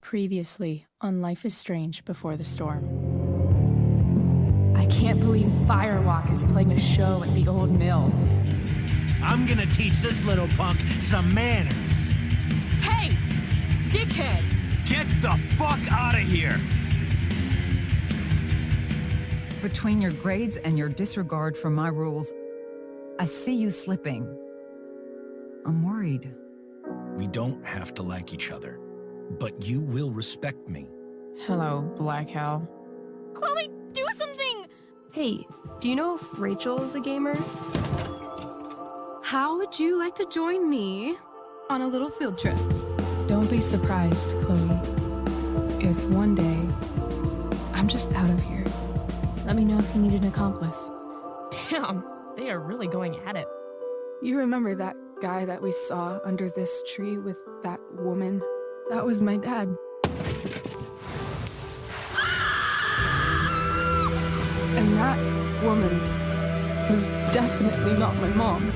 Previously on Life is Strange Before the Storm. I can't believe Firewalk is playing a show at the old mill. I'm gonna teach this little punk some manners. Hey! Dickhead! Get the fuck out of here! Between your grades and your disregard for my rules, I see you slipping. I'm worried. We don't have to like each other, but you will respect me. Hello, Black Hal. Chloe, do something! Hey, do you know if Rachel is a gamer? How would you like to join me on a little field trip? Don't be surprised, Chloe, if one day I'm just out of here. Let me know if you need an accomplice. Damn, they are really going at it. You remember that guy that we saw under this tree with that woman? That was my dad. And that woman was definitely not my mom.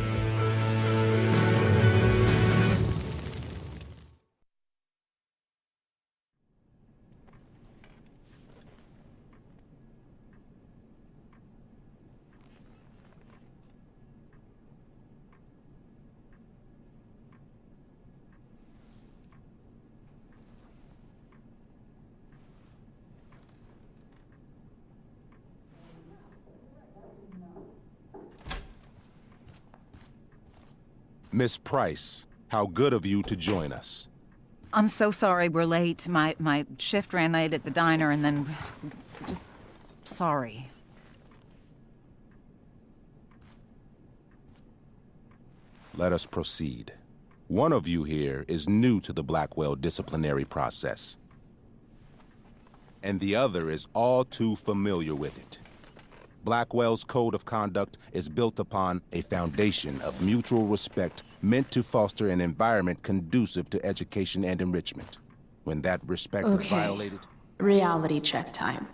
Miss Price, how good of you to join us. I'm so sorry we're late. My shift ran late at the diner and then... just... sorry. Let us proceed. One of you here is new to the Blackwell disciplinary process, and the other is all too familiar with it. Blackwell's code of conduct is built upon a foundation of mutual respect meant to foster an environment conducive to education and enrichment. When that respect is violated... Reality check time.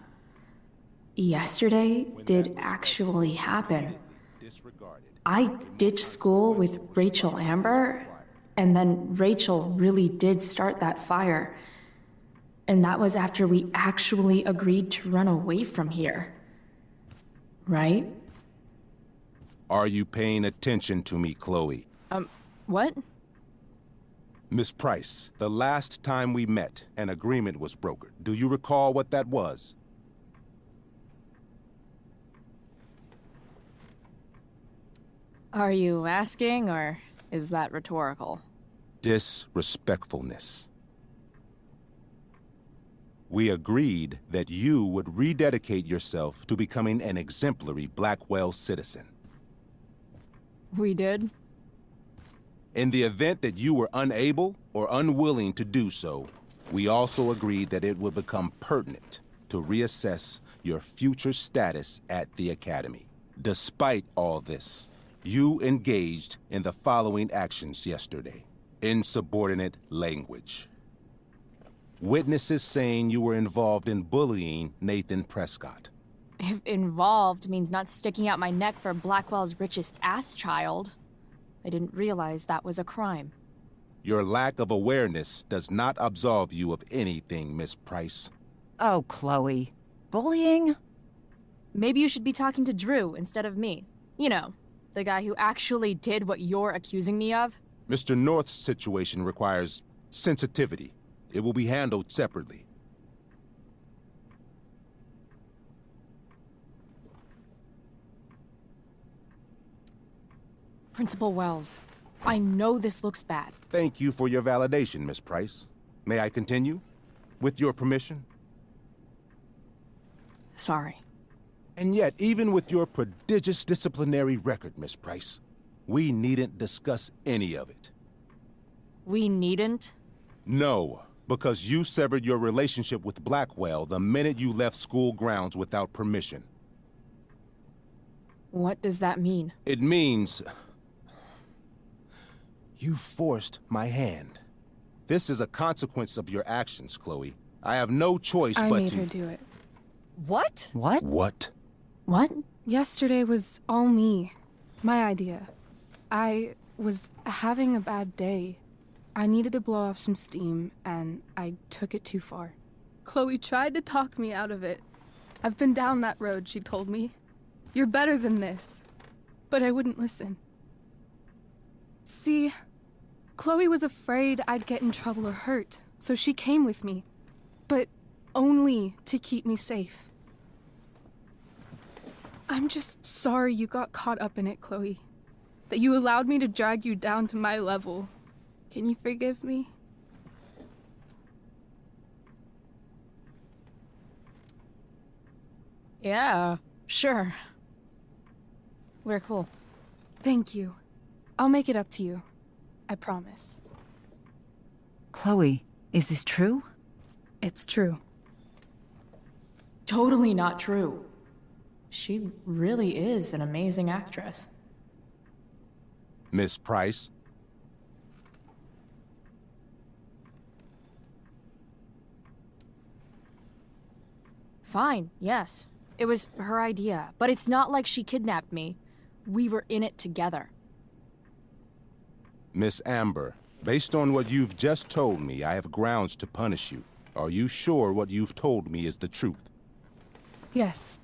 Yesterday did actually happen. I ditched school with Rachel Amber, and then Rachel really did start that fire. And that was after we actually agreed to run away from here. Right? Are you paying attention to me, Chloe? What? Miss Price, the last time we met, an agreement was brokered. Do you recall what that was? Are you asking, or is that rhetorical? Disrespectfulness. We agreed that you would rededicate yourself to becoming an exemplary Blackwell citizen. We did? In the event that you were unable or unwilling to do so, we also agreed that it would become pertinent to reassess your future status at the Academy. Despite all this, you engaged in the following actions yesterday. Insubordinate language. Witnesses saying you were involved in bullying Nathan Prescott. If involved means not sticking out my neck for Blackwell's richest ass child, I didn't realize that was a crime. Your lack of awareness does not absolve you of anything, Miss Price. Oh, Chloe. Bullying? Maybe you should be talking to Drew instead of me. You know, the guy who actually did what you're accusing me of. Mr. North's situation requires sensitivity. It will be handled separately. Principal Wells, I know this looks bad. Thank you for your validation, Miss Price. May I continue? With your permission? Sorry. And yet, even with your prodigious disciplinary record, Miss Price, we needn't discuss any of it. We needn't? No, because you severed your relationship with Blackwell the minute you left school grounds without permission. What does that mean? It means... you forced my hand. This is a consequence of your actions, Chloe. I have no choice I but made to... her do it. What? What? What? What? Yesterday was all me. My idea. I was having a bad day. I needed to blow off some steam, and I took it too far. Chloe tried to talk me out of it. I've been down that road, she told me. You're better than this. But I wouldn't listen. See, Chloe was afraid I'd get in trouble or hurt, so she came with me. But only to keep me safe. I'm just sorry you got caught up in it, Chloe. That you allowed me to drag you down to my level. Can you forgive me? Yeah, sure. We're cool. Thank you. I'll make it up to you. I promise. Chloe, is this true? It's true. Totally not true. She really is an amazing actress. Miss Price? Fine, yes. It was her idea, but it's not like she kidnapped me. We were in it together. Miss Amber, based on what you've just told me, I have grounds to punish you. Are you sure what you've told me is the truth? Yes.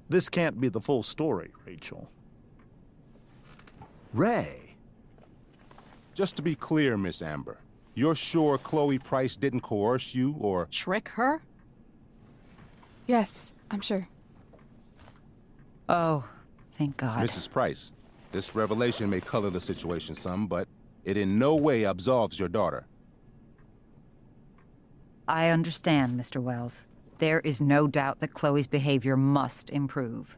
This can't be the full story, Rachel. Ray. Just to be clear, Miss Amber, you're sure Chloe Price didn't coerce you or... Trick her? Yes, I'm sure. Oh, thank God. Mrs. Price, this revelation may color the situation some, but it in no way absolves your daughter. I understand, Mr. Wells. There is no doubt that Chloe's behavior must improve.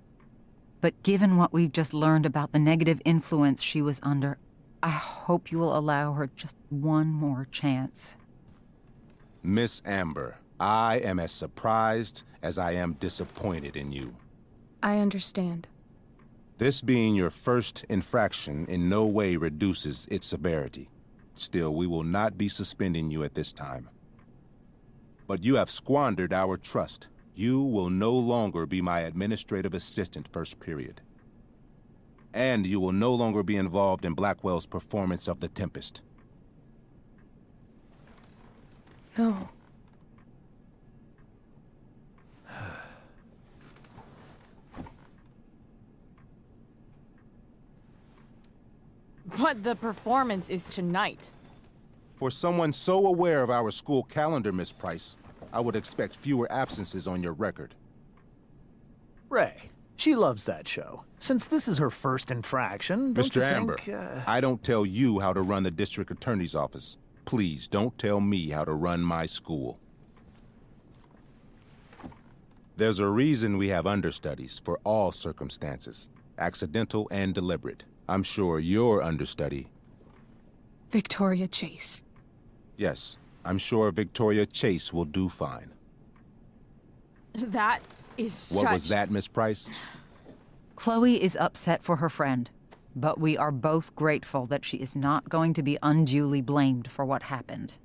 But given what we've just learned about the negative influence she was under, I hope you will allow her just one more chance. Miss Amber, I am as surprised as I am disappointed in you. I understand. This being your first infraction in no way reduces its severity. Still, we will not be suspending you at this time. But you have squandered our trust. You will no longer be my administrative assistant first period. And you will no longer be involved in Blackwell's performance of The Tempest. No. But the performance is tonight. For someone so aware of our school calendar, Miss Price, I would expect fewer absences on your record. Ray. She loves that show. Since this is her first infraction, don't Mr. you Amber, think, I don't tell you how to run the district attorney's office. Please don't tell me how to run my school. There's a reason we have understudies for all circumstances, accidental and deliberate. I'm sure your understudy... Victoria Chase. Yes, I'm sure Victoria Chase will do fine. That is What was that, Miss Price? Chloe is upset for her friend, but we are both grateful that she is not going to be unduly blamed for what happened.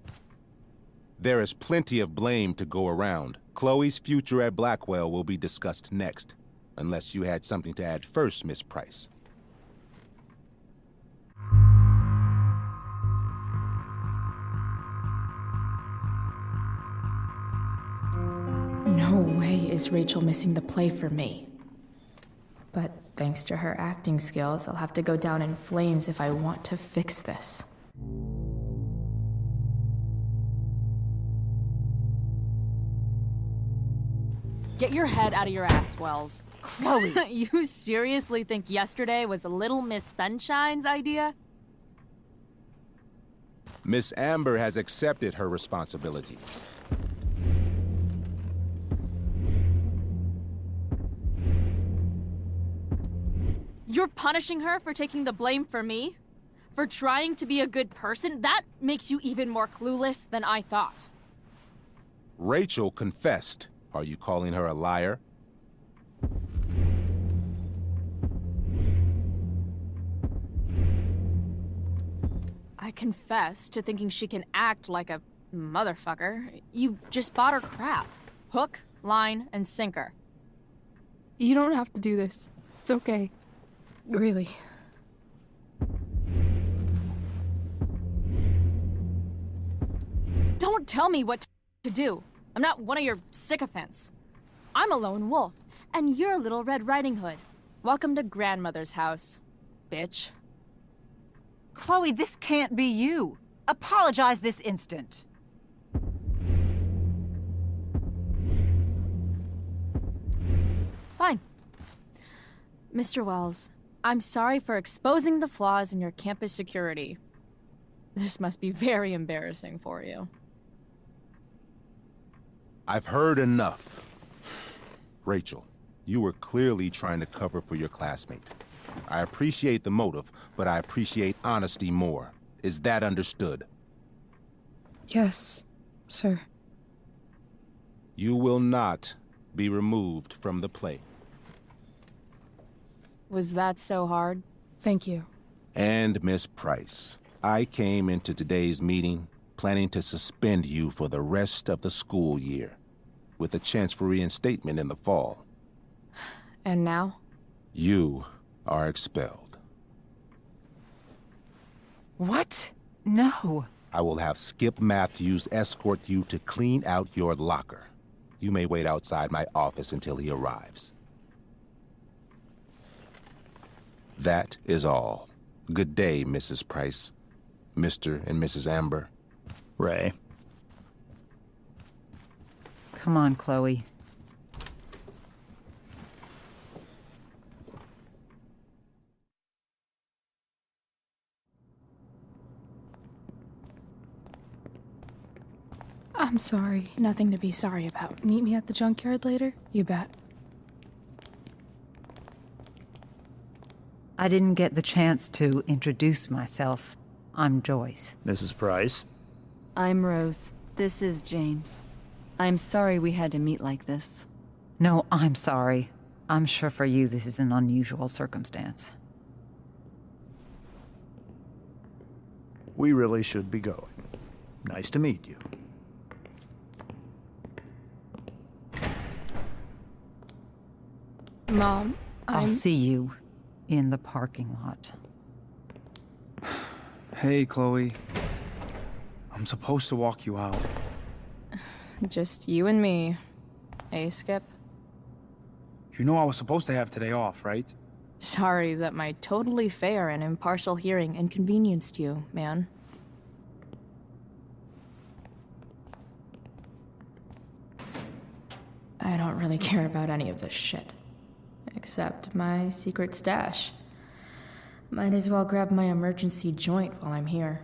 There is plenty of blame to go around. Chloe's future at Blackwell will be discussed next. Unless you had something to add first, Miss Price. No way is Rachel missing the play for me. But thanks to her acting skills, I'll have to go down in flames if I want to fix this. Get your head out of your ass, Wells. Chloe! You seriously think yesterday was Little Miss Sunshine's idea? Miss Amber has accepted her responsibility. You're punishing her for taking the blame for me? For trying to be a good person? That makes you even more clueless than I thought. Rachel confessed. Are you calling her a liar? I confess to thinking she can act like a motherfucker. You just bought her crap. Hook, line, and sinker. You don't have to do this. It's okay. Really. Don't tell me what to do. I'm not one of your sycophants. I'm a lone wolf, and you're Little Red Riding Hood. Welcome to grandmother's house, bitch. Chloe, this can't be you. Apologize this instant. Fine. Mr. Wells, I'm sorry for exposing the flaws in your campus security. This must be very embarrassing for you. I've heard enough. Rachel, you were clearly trying to cover for your classmate. I appreciate the motive, but I appreciate honesty more. Is that understood? Yes, sir. You will not be removed from the play. Was that so hard? Thank you. And Miss Price, I came into today's meeting planning to suspend you for the rest of the school year, with a chance for reinstatement in the fall. And now? You are expelled. What? No. I will have Skip Matthews escort you to clean out your locker. You may wait outside my office until he arrives. That is all. Good day, Mrs. Price. Mr. and Mrs. Amber. Ray. Come on, Chloe. I'm sorry. Nothing to be sorry about. Meet me at the junkyard later? You bet. I didn't get the chance to introduce myself. I'm Joyce. Mrs. Price. I'm Rose. This is James. I'm sorry we had to meet like this. No, I'm sorry. I'm sure for you this is an unusual circumstance. We really should be going. Nice to meet you. Mom, I'll see you in the parking lot. Hey, Chloe. I'm supposed to walk you out. Just you and me. Hey, Skip. You know I was supposed to have today off, right? Sorry that my totally fair and impartial hearing inconvenienced you, man. I don't really care about any of this shit. Except my secret stash. Might as well grab my emergency joint while I'm here.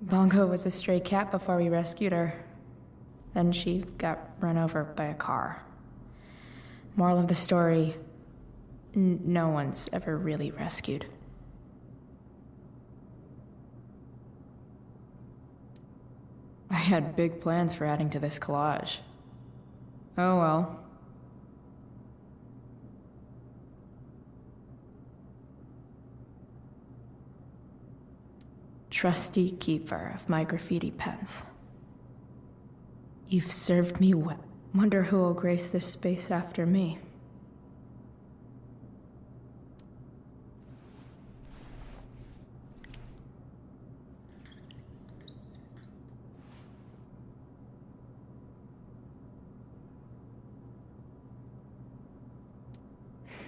Bongo was a stray cat before we rescued her. Then she got run over by a car. Moral of the story, no one's ever really rescued. I had big plans for adding to this collage. Oh well. Trusty keeper of my graffiti pens. You've served me well. Wonder who will grace this space after me.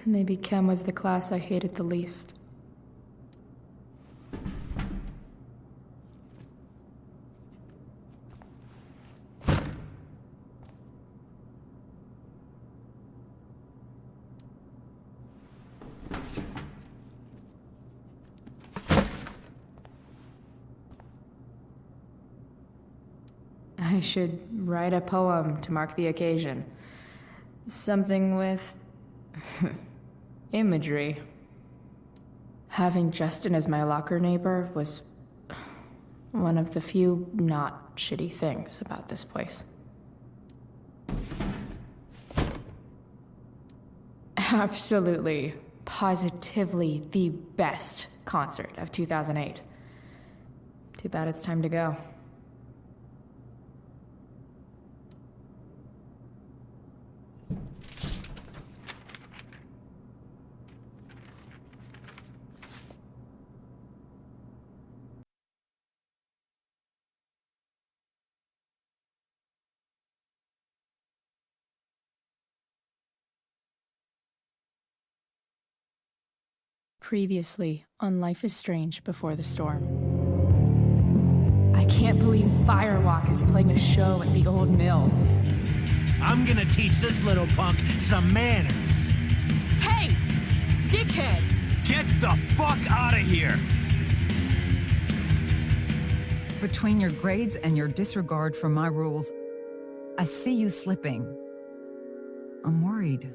Maybe Chem was the class I hated the least. I should write a poem to mark the occasion. Something with imagery. Having Justin as my locker neighbor was one of the few not shitty things about this place. Absolutely, positively the best concert of 2008. Too bad it's time to go. Previously on Life is Strange Before the Storm. I can't believe Firewalk is playing a show at the old mill. I'm gonna teach this little punk some manners. Hey! Dickhead! Get the fuck out of here! Between your grades and your disregard for my rules, I see you slipping. I'm worried.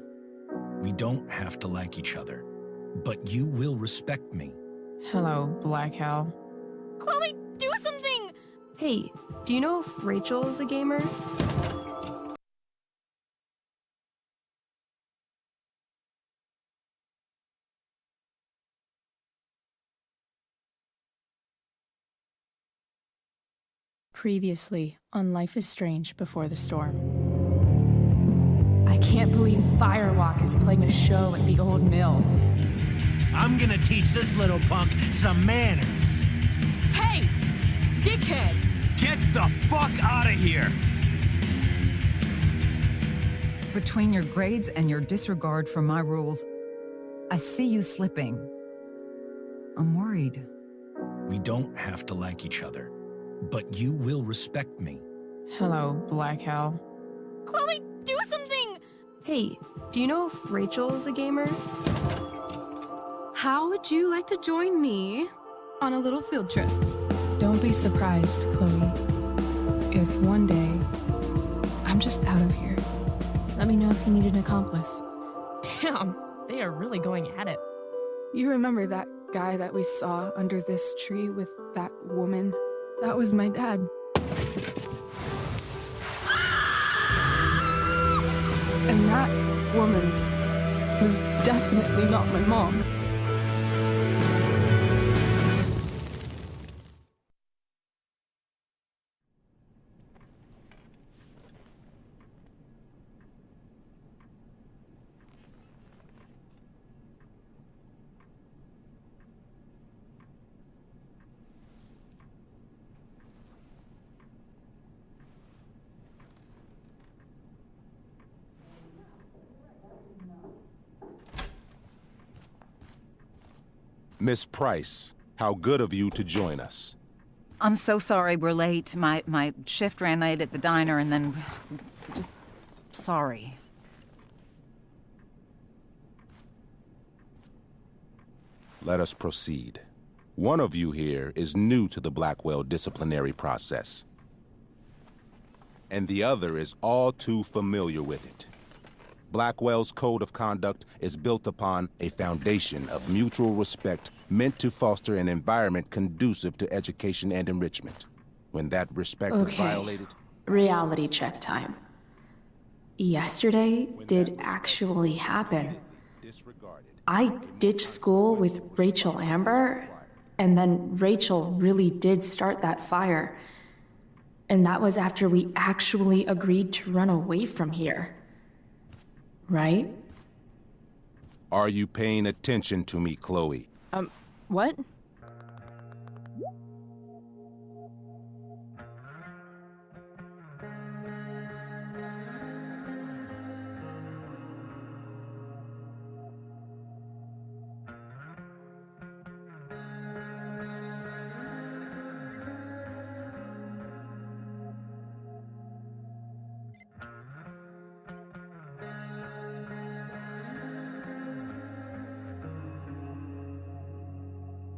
We don't have to like each other, but you will respect me. Hello, Black Hal. Chloe, do something! Hey, do you know if Rachel is a gamer? Previously on Life is Strange Before the Storm. I can't believe Firewalk is playing a show at the old mill. I'm gonna teach this little punk some manners. Hey! Dickhead! Get the fuck out of here! Between your grades and your disregard for my rules, I see you slipping. I'm worried. We don't have to like each other, but you will respect me. Hello, Black Hal. Chloe, do something! Hey, do you know if Rachel is a gamer? How would you like to join me on a little field trip? Don't be surprised, Chloe, if one day I'm just out of here. Let me know if you need an accomplice. Damn, they are really going at it. You remember that guy that we saw under this tree with that woman? That was my dad. And that woman was definitely not my mom. Miss Price, how good of you to join us. I'm so sorry we're late. My shift ran late at the diner and then just sorry. Let us proceed. One of you here is new to the Blackwell disciplinary process, and the other is all too familiar with it. Blackwell's code of conduct is built upon a foundation of mutual respect meant to foster an environment conducive to education and enrichment. When that respect is violated... Reality check time. Yesterday did actually happen. I ditched school with Rachel Amber, and then Rachel really did start that fire. And that was after we actually agreed to run away from here. Right? Are you paying attention to me, Chloe? What?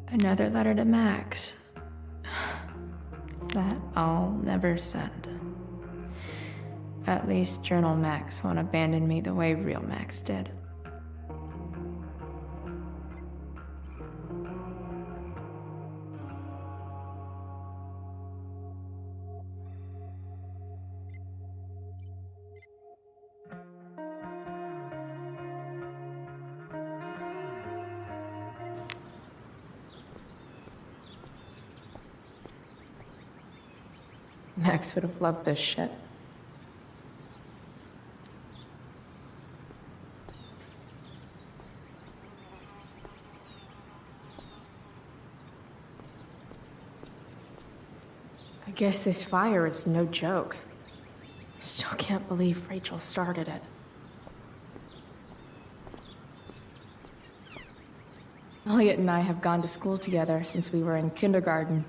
Another letter to Max. That I'll never send. At least Journal Max won't abandon me the way real Max did. Max would have loved this shit. I guess this fire is no joke. Still can't believe Rachel started it. Elliot and I have gone to school together since we were in kindergarten.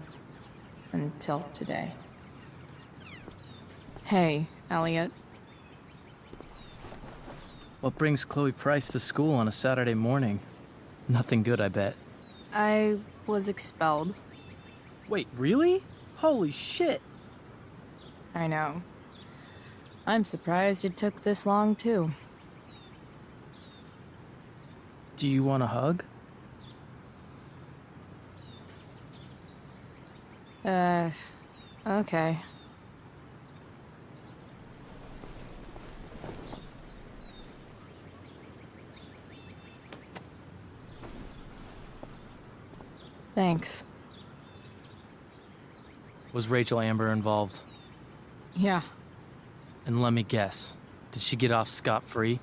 Until today. Hey, Elliot. What brings Chloe Price to school on a Saturday morning? Nothing good, I bet. I was expelled. Wait, really? Holy shit! I know. I'm surprised it took this long, too. Do you want a hug? Okay. Thanks. Was Rachel Amber involved? Yeah. And let me guess, did she get off scot-free?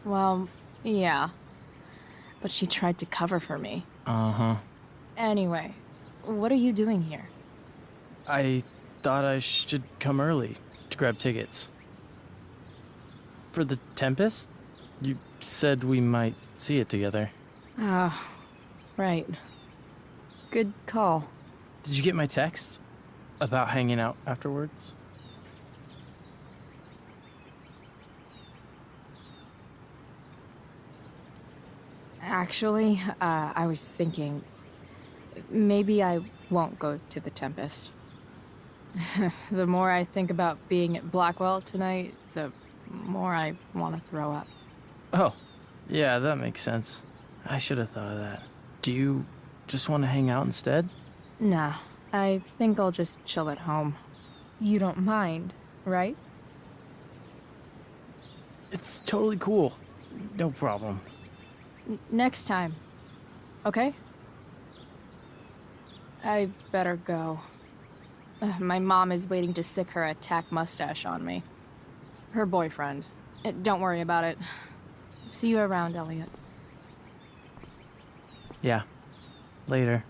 Well, yeah. But she tried to cover for me. Uh-huh. Anyway, what are you doing here? I thought I should come early to grab tickets. For the Tempest? You said we might see it together. Oh, right. Good call. Did you get my text? About hanging out afterwards? Actually, I was thinking... maybe I won't go to the Tempest. The more I think about being at Blackwell tonight, the more I want to throw up. Oh, yeah, that makes sense. I should have thought of that. Do you just want to hang out instead? Nah, I think I'll just chill at home. You don't mind, right? It's totally cool. No problem. Next time, okay? I better go. My mom is waiting to sick her attack mustache on me. Her boyfriend. Don't worry about it. See you around, Elliot. Yeah. Later.